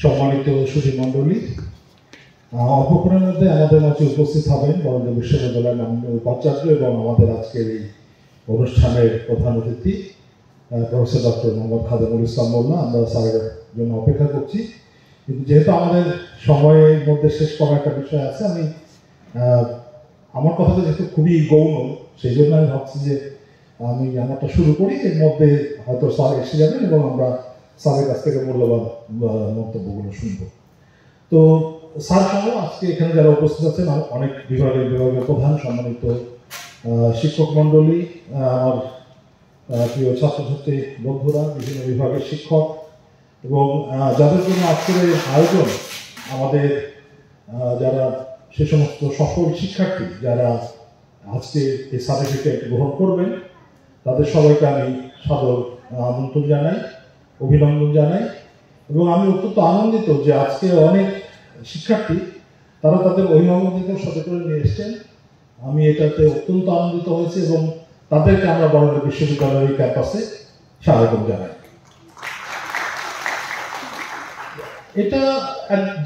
সম্মানিত সুধীমণ্ডলী, অল্পক্ষণের মধ্যে আমাদের মাঝে উপস্থিত হবেন বরেন্দ্র বিশ্ববিদ্যালয়ের মাননীয় উপাচার্য এবং আমাদের আজকের এই অনুষ্ঠানের প্রধান অতিথি প্রফেসর ডক্টর মোহাম্মদ খাদেমুল ইসলাম মোল্লা। আমরা স্যারের জন্য অপেক্ষা করছি, কিন্তু যেহেতু আমাদের সময়ের মধ্যে শেষ করার একটা বিষয় আছে, আমি আমার কথাটা যেহেতু খুবই গৌণ, সেই জন্য আমি ভাবছি যে আমি আমারটা শুরু করি, এর মধ্যে হয়তো স্যার এসে যাবেন এবং আমরা স্যারের কাছ থেকে মূল্যবান মন্তব্যগুলো শুনব। তো স্যার সহ আজকে এখানে যারা উপস্থিত আছেন, অনেক বিভাগের প্রধান, সম্মানিত শিক্ষক মণ্ডলী, আমার প্রিয় ছাত্রছাত্রী বন্ধুরা, বিভিন্ন বিভাগের শিক্ষক এবং যাদের জন্য আজকের এই আয়োজন, আমাদের যারা সে সমস্ত সফল শিক্ষার্থী যারা আজকে এই সার্টিফিকেট গ্রহণ করবেন, তাদের সবাইকে আমি সাদর আমন্ত্রণ জানাই, অভিনন্দন জানাই। এবং আমি অত্যন্ত আনন্দিত যে আজকে অনেক শিক্ষার্থী তারা তাদের অভিভাবকদের সাথে করে নিয়ে এসছেন। আমি এটাতে অত্যন্ত আনন্দিত হয়েছি এবং তাদেরকে আমরা বরেন্দ্র বিশ্ববিদ্যালয়ের ক্যাম্পাসে স্বাগতম জানাই। এটা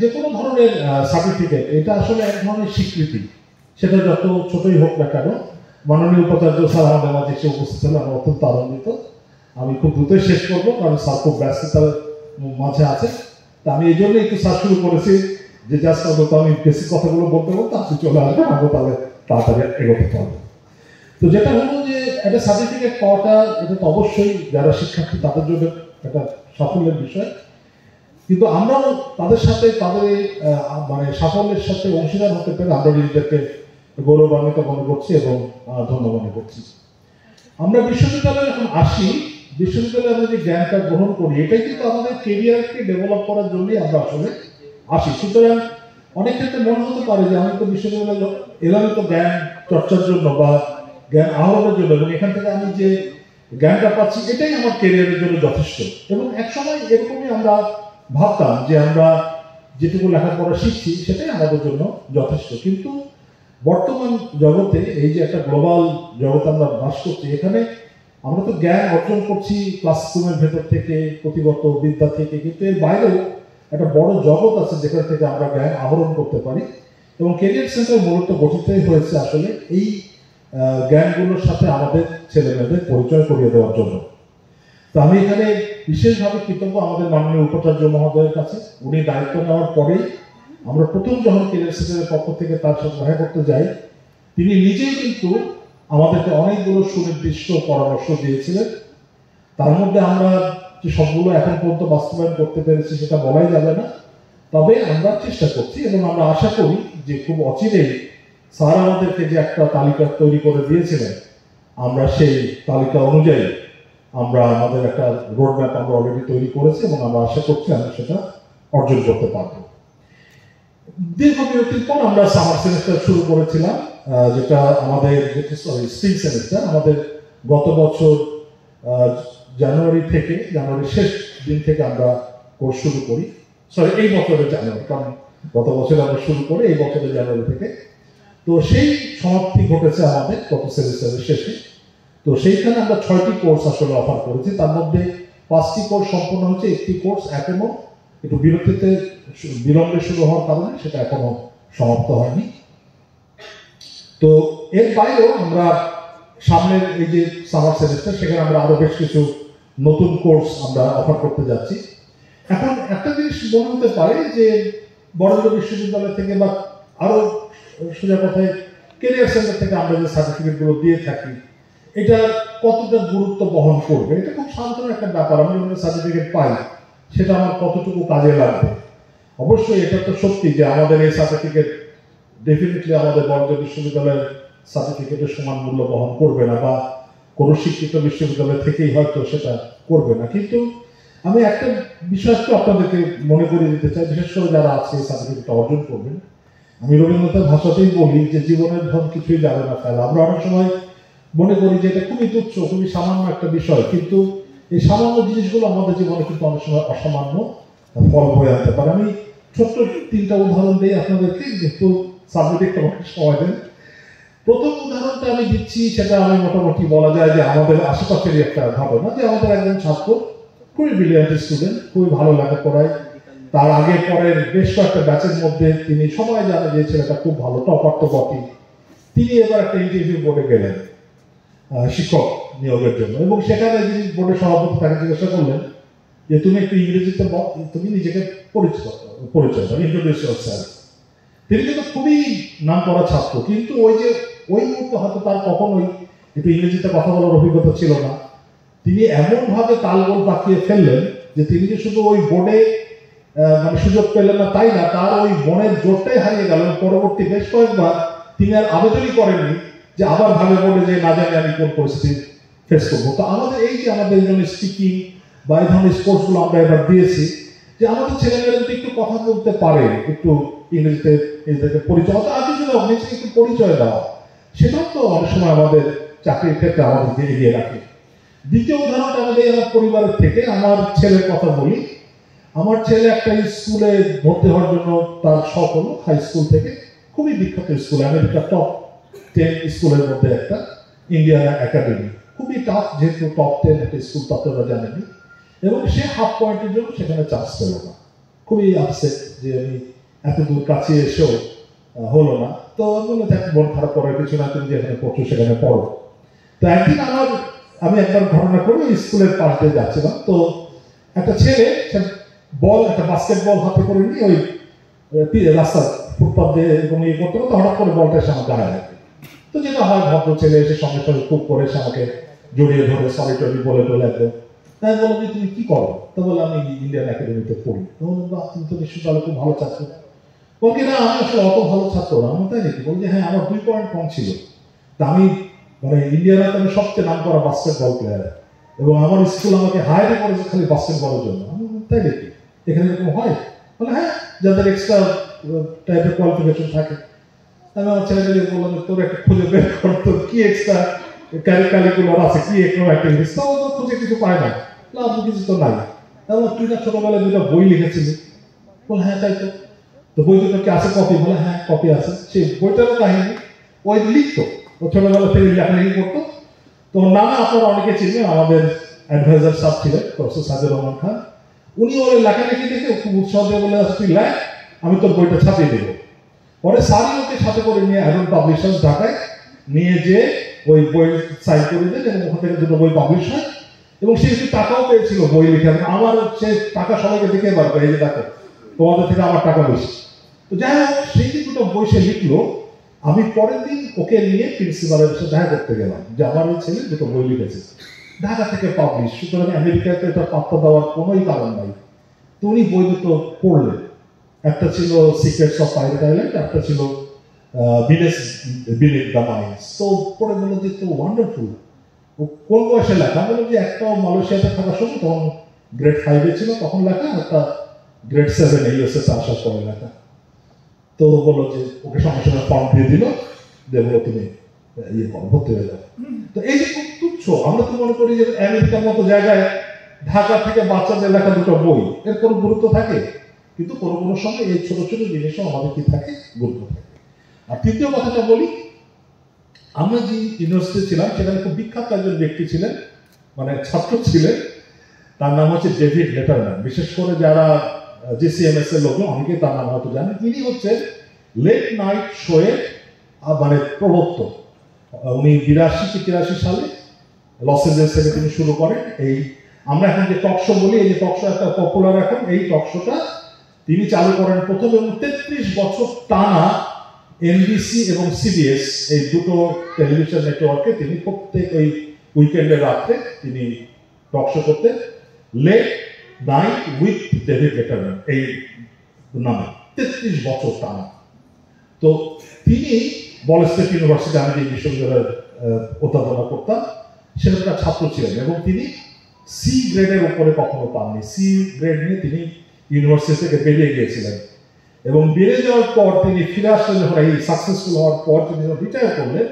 যে কোনো ধরনের সার্টিফিকেট, এটা আসলে এক ধরনের স্বীকৃতি, সেটা যত ছোটই হোক না কেন। মাননীয় উপাচার্য স্যার আমাদের মাঝে এসে উপস্থিত হলেন, আমি অত্যন্ত আনন্দিত। আমি খুব দ্রুতই শেষ করবো, কারণ স্যার খুব ব্যস্ততার মাঝে আছে। তা আমি এই জন্য একটু স্যার শুরু করেছি যে জাস্ট অন্তত আমি বেশি কথাগুলো বলতে বলতে আপনি চলে আসবেন, আমরা তাহলে তাড়াতাড়ি এগোতে পারবো। তো যেটা হলো যে একটা সার্টিফিকেট পাওয়াটা, এটা তো অবশ্যই যারা শিক্ষার্থী তাদের জন্য একটা সাফল্যের বিষয়, কিন্তু আমরাও তাদের সাথে তাদের মানে সাফল্যের সাথে অংশীদার হতে পেরে আমরা নিজেদেরকে গৌরবান্বিত মনে করছি এবং ধন্য মনে করছি। আমরা বিশ্ববিদ্যালয়ে এখন আসি, বিশ্ববিদ্যালয়ে আমরা যে জ্ঞানটা গ্রহণ করি, এটাই কিন্তু আমাদের কেরিয়ারকে ডেভেলপ করার জন্যই আমরা আসলে আসি। সুতরাং অনেক ক্ষেত্রে মনে হতে পারে যে আমি তো বিশ্ববিদ্যালয়ে এলাম তো জ্ঞান চর্চার জন্য বা জ্ঞান আহরণের জন্য, এবং এখান থেকে আমি যে জ্ঞানটা পাচ্ছি এটাই আমার কেরিয়ারের জন্য যথেষ্ট। এবং একসময় এরকমই আমরা ভাবতাম যে আমরা যেটুকু লেখাপড়া শিখছি সেটাই আমাদের জন্য যথেষ্ট। কিন্তু বর্তমান জগতে, এই যে একটা গ্লোবাল জগতে আমরা বাস করছি, এখানে আমরা তো জ্ঞান অর্জন করছি ক্লাসরুমের ভেতর থেকে, পুঁথিগত বিদ্যা থেকে, কিন্তু এর বাইরেও একটা বড় জগৎ আছে যেখান থেকে আমরা জ্ঞান আহরণ করতে পারি। এবং কেরিয়ার সেন্টার মূলত গঠিতই হয়েছে আসলে এই জ্ঞানগুলোর সাথে আমাদের ছেলেমেয়েদের পরিচয় করিয়ে দেওয়ার জন্য। তো আমি এখানে বিশেষভাবে কৃতজ্ঞ আমাদের মাননীয় উপাচার্য মহোদয়ের কাছে। উনি দায়িত্ব নেওয়ার পরেই আমরা প্রথম যখন কেরিয়ার সেন্টারের পক্ষ থেকে তার সাথে দেখা করতে যাই, তিনি নিজেই কিন্তু আমাদেরকে অনেকগুলো সুনির্দিষ্ট পরামর্শ দিয়েছিলেন। তার মধ্যে আমরা যে সবগুলো এখন পর্যন্ত বাস্তবায়ন করতে পেরেছি সেটা বলাই যাবে না, তবে আমরা চেষ্টা করছি এবং আমরা আশা করি যে খুব অচিরেই স্যার আমাদেরকে যে একটা তালিকা তৈরি করে দিয়েছিলেন, আমরা সেই তালিকা অনুযায়ী আমরা আমাদের একটা রোড ম্যাপ আমরা অলরেডি তৈরি করেছি এবং আমরা আশা করছি আমরা সেটা অর্জন করতে পারব। দীর্ঘ বিরতির পর আমরা সামার সেমিস্টার শুরু করেছিলাম, যেটা আমাদের স্প্রিং সেমিস্টার আমাদের গত বছর জানুয়ারির শেষ দিন থেকে আমরা কোর্স শুরু করি। এই বছরের জানুয়ারি, কারণ গত বছর আমরা শুরু করি এই বছরের জানুয়ারি থেকে। তো সেই সমাপ্তি ঘটেছে আমাদের গত সেমিস্টারের শেষে। তো সেইখানে আমরা 6টি কোর্স আসলে অফার করেছি, তার মধ্যে 5টি কোর্স সম্পূর্ণ হচ্ছে, একটি কোর্স এখনো একটু বিলম্বে শুরু হওয়ার কারণে সেটা এখনো সমাপ্ত হয়নি। তো এর বাইরেও আমরা সামনের এই যে সামার সেমিস্টার, সেখানে আমরা আরো বেশ কিছু নতুন কোর্স আমরা অফার করতে যাচ্ছি। এখন একটা জিনিস মনে হতে পারে যে বরেন্দ্র বিশ্ববিদ্যালয় থেকে বা আরো সোজা কথায় কেরিয়ার সেন্টার থেকে আমরা যে সার্টিফিকেটগুলো দিয়ে থাকি, এটা কতটা গুরুত্ব বহন করবে, এটা খুব সাধারণ একটা ব্যাপার। আমি যখন সার্টিফিকেট পাই সেটা আমার কতটুকু কাজে লাগবে। অবশ্যই এটা তো সত্যি যে আমাদের এই সার্টিফিকেট ডেফিনেটলি আমাদের বরেন্দ্র বিশ্ববিদ্যালয়ের সার্টিফিকেটের সমান মূল্য বহন করবে না, বা কোনো শিক্ষিত বিশ্ববিদ্যালয় থেকেই হয়তো সেটা করবে না। কিন্তু আমি একটা বিষয় একটু আপনাদেরকে মনে করিয়ে দিতে চাই, বিশেষ করে যারা আজকে এই সার্টিফিকেটটা অর্জন করবেন। আমি রবীন্দ্রনাথের ভাষাতেই বলি যে জীবনের ধন কিছুই যাবে না ফেলা। আমরা অনেক সময় মনে করি যে এটা খুবই তুচ্ছ, খুবই সামান্য একটা বিষয়, কিন্তু এই সামান্য জিনিসগুলো আমাদের জীবনে কিন্তু অনেক সময় অসামান্য ফল বয়ে আনতে পারে। আমি ছোট্ট 3টা উদাহরণ দিই আপনাদেরকে, যেহেতু সাবজেক্টটা অনেক সময় দেন। প্রথম উদাহরণটা আমি দিচ্ছি, সেটা আমি মোটামুটি বলা যায় যে আমাদের আশেপাশেরই একটা ঘটনা, যে আমাদের একজন ছাত্র, খুবই ব্রিলিয়ান্ট স্টুডেন্ট, খুবই ভালো লেখাপড়ায়, তার আগে পরের বেশ কয়েকটা ব্যাচের মধ্যে তিনি সবাই জানে যে ছেলেটা খুব ভালো, টপার তো বটেই। তিনি এবার একটা ইন্টারভিউ বোর্ডে গেলেন শিক্ষক নিয়োগের জন্য, এবং সেখানে যিনি বোর্ডের সভাপতি তাকে জিজ্ঞাসা করলেন যে তুমি একটু ইংরেজিতে তুমি নিজেকে পরিচয় দাও, ইন্ট্রোডিউস ইয়োরসেলফ। তিনি কিন্তু খুবই নাম করা ছাত্র, কিন্তু ওই মুহূর্তে হয়তো তার কখনোই একটু ইংরেজিতে কথা বলার অভিজ্ঞতা ছিল না। তিনি এমনভাবে তালগোল পাকিয়ে ফেললেন যে তিনি যে শুধু ওই বোর্ডে মানে সুযোগ পেলেন না তাই না, তার ওই মনের জোরটাই হারিয়ে গেল। পরবর্তী বেশ কয়েকবার তিনি আর আবেদনই করেননি যে আবার ভাবে বোর্ডে যে না জানি আমি কোন পরিস্থিতি ফেস করবো। তো আমাদের এই যে আমাদের এই ধরনের স্পিকিং বা এই ধরনের স্পোর্টসগুলো আমরা এবার দিয়েছি, যে আমাদের ছেলেমেয়েরা যদি একটু কথা বলতে পারে, একটু ইংরেজিতে নিজেদেরকে পরিচয়, আগে যদি নিজেকে একটু পরিচয় দেওয়া, সেটাও তো অনেক সময় আমাদের চাকরির ক্ষেত্রে আমাদেরকে এগিয়ে রাখে। দ্বিতীয় উদাহরণটা আমাদের আমার পরিবারের থেকে। আমার ছেলের কথা বলি। আমার ছেলে একটা স্কুলে ভর্তি হওয়ার জন্য তার শখ হলো, হাই স্কুল থেকে, খুবই বিখ্যাত স্কুল, আমেরিকার টপ 10 স্কুলের মধ্যে একটা, ইন্ডিয়ান একাডেমি। খুবই টাফ, যেহেতু টপ 10 একটা স্কুল, তা আপনারা জানেনি। এবং সে হাফ পয়েন্টের জন্য সেখানে চান্স পেল না। খুবই আপসেট যে আমি এত দূর কাছে এসেও হলো না। তো বলে দেখ, মন খারাপ করার কিছু না, তুমি যেখানে পড়ছো সেখানে পড়ো। তো একদিন আমি একবার ঘটনা করে স্কুলের পাশ দিয়ে যাচ্ছিলাম, তো একটা ছেলে একটা বাস্কেটবল হাতে করে নিয়ে ওই রাস্তার ফুটপাথ দিয়ে এবং ইয়ে করতে করতে হঠাৎ করে বলটা এসে আমার গায়ে লাগে। তো যেটা হয়, ভদ্র ছেলে এসে সঙ্গে সঙ্গে খুব করে এসে আমাকে জড়িয়ে ধরে সরি টরি বলে একদম। তাই বললাম যে তুমি কি করো? তো বললাম আমি ইন্ডিয়ান একাডেমিতে পড়ি। তো বললাম বাহ, তুমি তো নিশ্চয়ই তাহলে খুব ভালো ছাত্র। বলছি না, আমি আসলে অত ভালো ছাত্র না। আমি তাই নাকি? বলছি হ্যাঁ, আমার 2 পয়েন্ট কম ছিল। তা আমি মানে ইন্ডিয়ান একাডেমি সবচেয়ে নাম করা বাস্কেটবল প্লেয়ার, এবং আমার স্কুল আমাকে হায়ার করেছে খালি বাস্কেটবলের জন্য। আমি তাই নাকি? এখানে এরকম হয়? বলে হ্যাঁ, যাদের এক্সট্রা টাইপের কোয়ালিফিকেশন থাকে। আমি আমার ছেলেকে বললাম তোর একটা খুঁজে বের কর, তোর কি এক্সট্রা কারিকুলার আছে, কি একটু অ্যাক্টিভিটিস। তো খুঁজে কিছু পায় না, লাভ কিছু তো নাই। তাহলে তুই না ছোটবেলায় 2টা বই লিখেছিলি? বলে হ্যাঁ তাই তো। তো বই দুটো কি আছে? কপি? বলে হ্যাঁ কপি আছে। সেই বইটারও কাহিনী ওই লিখতো, ও ছোটবেলা থেকে লেখালেখি করতো। তো নানা আপনারা অনেকে চিনবেন, আমাদের অ্যাডভাইজার সাহেব ছিলেন প্রফেসর সাজিদ রহমান খান। উনি ওই লেখালেখি দেখে খুব উৎসাহ দিয়ে বলে তুই লেখ, আমি তোর বইটা ছাপিয়ে দেবো। পরে স্যারই ওকে সাথে করে নিয়ে অ্যাডন পাবলিশার্স ঢাকায় নিয়ে যে ওই বই সাইন করে দেন, এবং ওখান থেকে 2টো বই পাবলিশ হয়। এবং সে কিছু টাকাও পেয়েছিল বই লিখে। আমার সে টাকা সবাইকে দেখে পারবে, এই যে দেখো তোমাদের থেকে আমার টাকা বেশি। তো যাই হোক, সেই যে 2টো বই সে লিখলো, আমি পরের দিন ওকে নিয়ে প্রিন্সিপালের সাথে দেখা করতে গেলাম যে আমার ওই ছেলে 2টো বই লিখেছে, ঢাকা থেকে পাবলিশ, সুতরাং আমেরিকাতে এটা পাত্তা দেওয়ার কোনোই কারণ নাই। তো উনি বই 2টো পড়লেন। একটা ছিল সিক্রেটস অফ পাইরেট আইল্যান্ড, একটা ছিল ভিনেস বিনিথ দ্য মাইন্স। তো পড়ে বললো যে তো ওয়ান্ডারফুল। কোন বয়সে লেখা? বললো যে একটা মালয়েশিয়াতে থাকার সময়, তখন গ্রেড 5-এ ছিল তখন লেখা, একটা গ্রেড 7-এ ইউএসএতে আসার পরে লেখা। তো বললো যে ওকে সঙ্গে সঙ্গে ফর্ম দিয়ে দিল, দিয়ে বলো তুমি ইয়ে করো, ভর্তি হয়ে যাও। তো এই যে খুব তুচ্ছ, আমরা তো মনে করি যে আমেরিকার মতো জায়গায় ঢাকা থেকে বাচ্চাদের লেখা 2টো বই, এর কোনো গুরুত্ব থাকে? কিন্তু কোনো কোনো সময় এই ছোট ছোট জিনিসও আমাদের কি থাকে, গুরুত্ব থাকে। আর তৃতীয় কথাটা বলি, আমরা যে ইউনিভার্সিটি ছিলাম সেখানে খুব বিখ্যাত একজন ব্যক্তি ছিলেন, মানে ছাত্র ছিলেন, তার নাম হচ্ছে ডেভিড লেটারম্যান। বিশেষ করে যারা জিসিএমএস এর লোক অনেকেই তার নাম হয়তো জানেন। তিনি হচ্ছেন লেট নাইট শোয়ের মানে প্রবর্তক। উনি 82-83 সালে লস এঞ্জেলেস থেকে তিনি শুরু করেন। এই আমরা এখন যে টক শো বলি, এই যে টক শো একটা পপুলার এখন, এই টক শোটা তিনি চালু করেন প্রথম, এবং 33 বছর টানা এনবিসি এবং সিবিএস এই 2টো টেলিভিশন নেটওয়ার্কে তিনি প্রত্যেক ওই উইকেন্ডের রাত্রে তিনি টক শো করতেন, late night with David Letterman এই নামে, 33 বছর টানা। তো তিনি বল স্টেট ইউনিভার্সিটি, আমি যে বিশ্ববিদ্যালয়ে অধ্যাপনা করতাম, সেখানকার ছাত্র ছিলেন, এবং তিনি সি গ্রেডের উপরে কখনো পাননি। সি গ্রেড নিয়ে তিনি ইউনিভার্সিটি থেকে বেরিয়ে গিয়েছিলেন, এবং বেরিয়ে যাওয়ার পর তিনি ফিরে আসলেন যখন এই সাকসেসফুল হওয়ার পর তিনি রিটায়ার করলেন।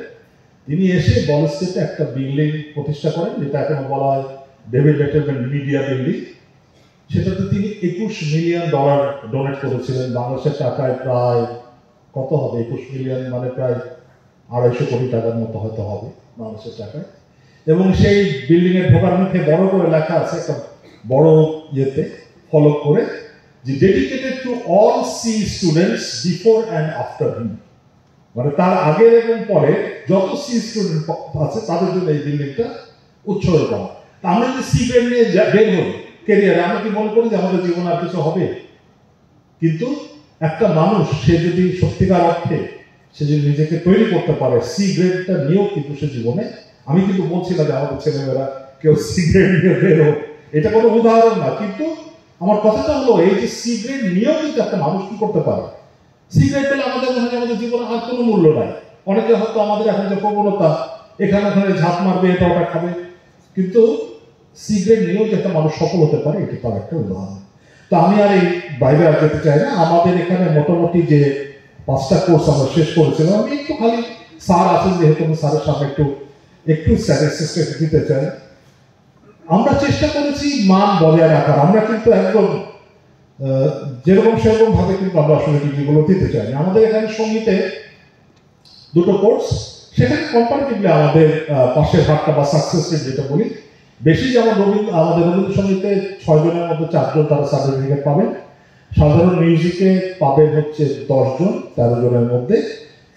তিনি এসে বল স্টেটে একটা বিল্ডিং প্রতিষ্ঠা করেন, যেটা এখন বলা হয় ডেভিড লেটারম্যান মিডিয়া বিল্ডিং। সেটাতে তিনি $21 মিলিয়ন ডোনেট করেছিলেন। বাংলাদেশের টাকায় প্রায় কত হবে? 21 মিলিয়ন মানে প্রায় 250 কোটি টাকার মতো হয়তো হবে বাংলাদেশের টাকায়। এবং সেই বিল্ডিং এর ঢোকার মুখে বড় করে লেখা আছে, একটা বড় ইয়েতে ফলো করে, যে dedicated to all C students before and after him, মানে তার আগের এবং পরে যত সি স্টুডেন্ট আছে তাদের জন্য এই বিল্ডিংটা উৎসর্গ করা। আমরা যদি সি গ্রেড নিয়ে বের হই ক্যারিয়ারে, আমরা কি মনে করি যে আমাদের জীবনে আর কিছু হবে? কিন্তু একটা মানুষ সে যদি সত্যিকার অর্থে সে যদি নিজেকে তৈরি করতে পারে সি গ্রেডটা নিয়েও কিন্তু সে জীবনে, আমি কিন্তু বলছি না যে আমাদের ছেলেমেয়েরা কেউ সি গ্রেড নিয়ে বের হোক, এটা কোনো উদাহরণ না, কিন্তু আমার কথাটা হলো এই যে সি গ্রেড নিয়েও কিন্তু একটা মানুষ কি করতে পারে। সি গ্রেড পেলে আমাদের মনে হয় আমাদের জীবনে আর কোনো মূল্য নাই। অনেকে হয়তো আমাদের এখন যে প্রবণতা এখানে ওখানে ঝাঁপ মারবে, এটা ওটা খাবে, কিন্তু সি গ্রেড নিয়েও যে একটা মানুষ সফল হতে পারে এটা তার একটা উদাহরণ। তো আমি আর এই বাইরে আর যেতে চাই না। আমাদের এখানে মোটামুটি যে 5টা কোর্স আমরা শেষ করেছিলাম, আমি একটু খালি স্যার আছেন যেহেতু আমি স্যারের সামনে একটু স্ট্যাটিস্টিক্স দিতে চাই। আমরা চেষ্টা করেছি মান বজায় রাখার। আমরা কিন্তু একদম যেরকম সেরকম ভাবে কিন্তু আমরা আসলে ডিগ্রিগুলো দিতে চাই। আমাদের এখানে সঙ্গীতে 2টো কোর্স, সেখানে কম্পারেটিভলি আমাদের পাশের হাটটা বা সাকসেস রেট যেটা বলি বেশি, যেমন আমাদের রবীন্দ্রসঙ্গীতে 6 জনের মধ্যে 4 জন তারা সার্টিফিকেট পাবেন, সাধারণ মিউজিকে পাবেন হচ্ছে 10 জন 13 জনের মধ্যে,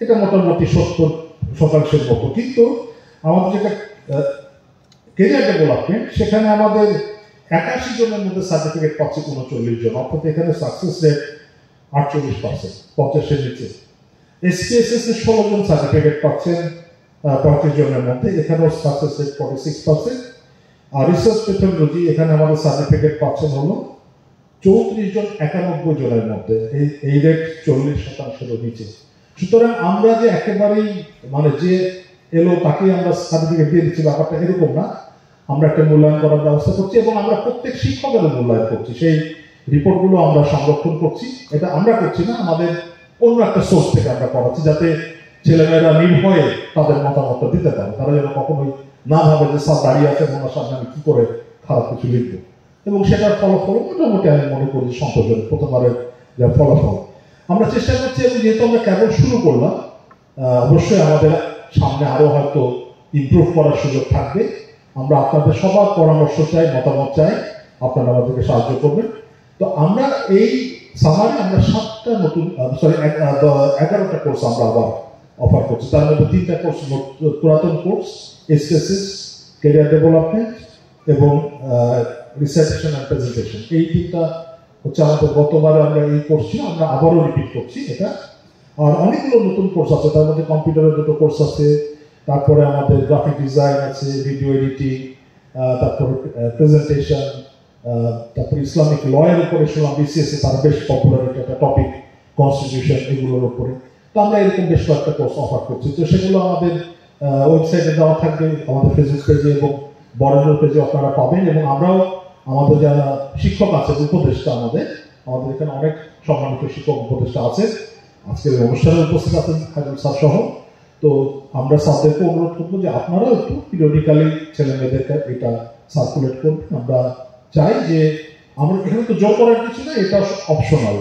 এটা মোটামুটি 70% মতো। কিন্তু আমাদের যেটা ক্যারিয়ার ডেভেলপমেন্ট, সেখানে আমাদের 81 জনের মধ্যে সার্টিফিকেট পাচ্ছে 39 জন, অর্থাৎ এখানে সাকসেস রেট 48%, 50-এর নিচে। এসপিএসএস এর 16 জন সার্টিফিকেট পাচ্ছেন 35 জনের মধ্যে, এখানেও সাকসেস রেট 46%। আর রিসার্চ টেকনোলজি এখানে আমাদের সার্টিফিকেট পাচ্ছেন হলো 34 জন 91 জনের মধ্যে, এই রেট 40%-এর নিচে। সুতরাং আমরা যে একেবারেই মানে যে এলো তাকেই আমরা সার্টিফিকেট দিয়ে দিচ্ছি ব্যাপারটা এরকম না। আমরা একটা মূল্যায়ন করার ব্যবস্থা করছি এবং আমরা প্রত্যেক শিক্ষকের মূল্যায়ন করছি, সেই রিপোর্টগুলো আমরা সংরক্ষণ করছি। এটা আমরা করছি না, আমাদের অন্য একটা সোর্স থেকে আমরা করাচ্ছি, যাতে ছেলেমেয়েরা নির্ভয়ে তাদের মতামতটা দিতে পারে। তারা যেন কখনোই না ভাবে যে স্যার দাঁড়িয়ে আছে ওনার সামনে আমি কি করে খারাপ কিছু লিখবো। এবং সেটার ফলাফল মোটামুটি আমি মনে করি সন্তোষজনক, প্রথমবারের যা ফলাফল। আমরা চেষ্টা করছি, এবং যেহেতু আমরা কেবল শুরু করলাম, অবশ্যই আমাদের সামনে আরো হয়তো ইমপ্রুভ করার সুযোগ থাকবে। আমরা আপনাদের সবার পরামর্শ চাই, মতামত চাই, আপনারা আমাদেরকে সাহায্য করবেন। তো আমরা এই সামারে আমরা 7টা নতুন 11টা কোর্স আমরা আবার অফার করছি। তার মধ্যে 3টা কোর্স পুরাতন কোর্স, এসকেসিস, ক্যারিয়ার ডেভেলপমেন্ট এবং রিসার্চেশন অ্যান্ড প্রেজেন্টেশন। এই 3টা হচ্ছে আমাদের গতবারে আমরা এই কোর্স ছিল, আমরা আবারও রিপিট করছি এটা। আর অনেকগুলো নতুন কোর্স আছে, তার মধ্যে কম্পিউটারের 2টো কোর্স আছে, তারপরে আমাদের গ্রাফিক ডিজাইন আছে, ভিডিও এডিটিং, তারপরে প্রেজেন্টেশন, তারপরে ইসলামিক লয়ের উপরে শুনলাম বিসিএস তার বেশ পপুলার একটা টপিক, কনস্টিটিউশন, এগুলোর উপরে। তো আমরা এরকম বেশ কয়েকটা কোর্স অফার করছি। তো সেগুলো আমাদের ওয়েবসাইটে দেওয়া থাকবে, আমাদের ফেসবুক পেজে এবং বরেন্দ্র পেজে আপনারা পাবেন। এবং আমরাও আমাদের যারা শিক্ষক আছে, উপদেষ্টা আমাদের এখানে অনেক সম্মানিত শিক্ষক উপদেষ্টা আছে, আজকের অনুষ্ঠানে উপস্থিত আছেন খায়রুল স্যার সহ। তো আমরা স্যারদেরকে অনুরোধ করবো যে আপনারাও একটু পিরিয়ডিক্যালি ছেলে মেয়েদেরকে এটা সার্কুলেট করবেন। আমরা চাই যে আমরা এখানে তো জোর করার কিছু না, এটা অপশনাল,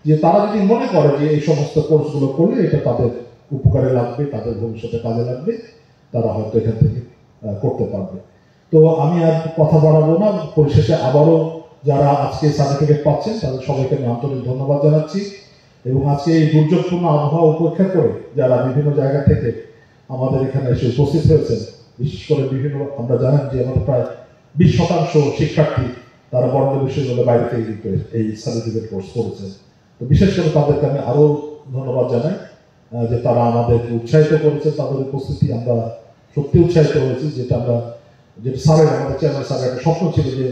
যে তারা যদি মনে করে যে এই সমস্ত কোর্সগুলো করলে এটা তাদের উপকারে লাগবে, তাদের ভবিষ্যতে কাজে লাগবে, তারা হয়তো এখান থেকে করতে পারবে। তো আমি আর কথা বাড়াবো না, পরিশেষে আবারও যারা আজকে সার্টিফিকেট পাচ্ছেন তাদের সবাইকে আমি আন্তরিক ধন্যবাদ জানাচ্ছি। এবং আজকে এই দুর্যোগপূর্ণ আবহাওয়া উপেক্ষা করে যারা বিভিন্ন জায়গা থেকে আমাদের এখানে এসে উপস্থিত হয়েছেন, বিশেষ করে বিভিন্ন, আমরা জানেন যে আমাদের প্রায় 20% শিক্ষার্থী তারা বরেন্দ্র বিশ্ববিদ্যালয়ের বাইরে থেকে কিন্তু এই সার্টিফিকেট কোর্স করেছেন। তো বিশেষ করে তাদেরকে আমি আরো ধন্যবাদ জানাই যে তারা আমাদেরকে উৎসাহিত করেছে, তাদের উপস্থিতি আমরা সত্যি উৎসাহিত হয়েছি। যেটা স্যারের, আমাদের চেয়ারম্যান স্যারের একটা স্বপ্ন ছিল যে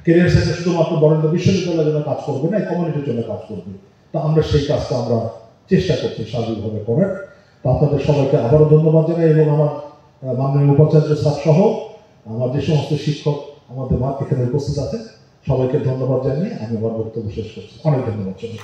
ক্যারিয়ার সেন্টার শুধুমাত্র বরেন্দ্র বিশ্ববিদ্যালয়ের জন্য কাজ করবে না, এই কমিউনিটির জন্য কাজ করবে। তো আমরা সেই কাজটা আমরা চেষ্টা করছি সার্বিকভাবে করার। তো আপনাদের সবাইকে আবারও ধন্যবাদ জানাই, এবং আমার মাননীয় উপাচার্য স্যার সহ আমার যে সমস্ত শিক্ষক আমাদের এখানে উপস্থিত আছেন সবাইকে ধন্যবাদ জানিয়ে আমি আমার বক্তব্য শেষ করছি। অনেক ধন্যবাদ সবাই।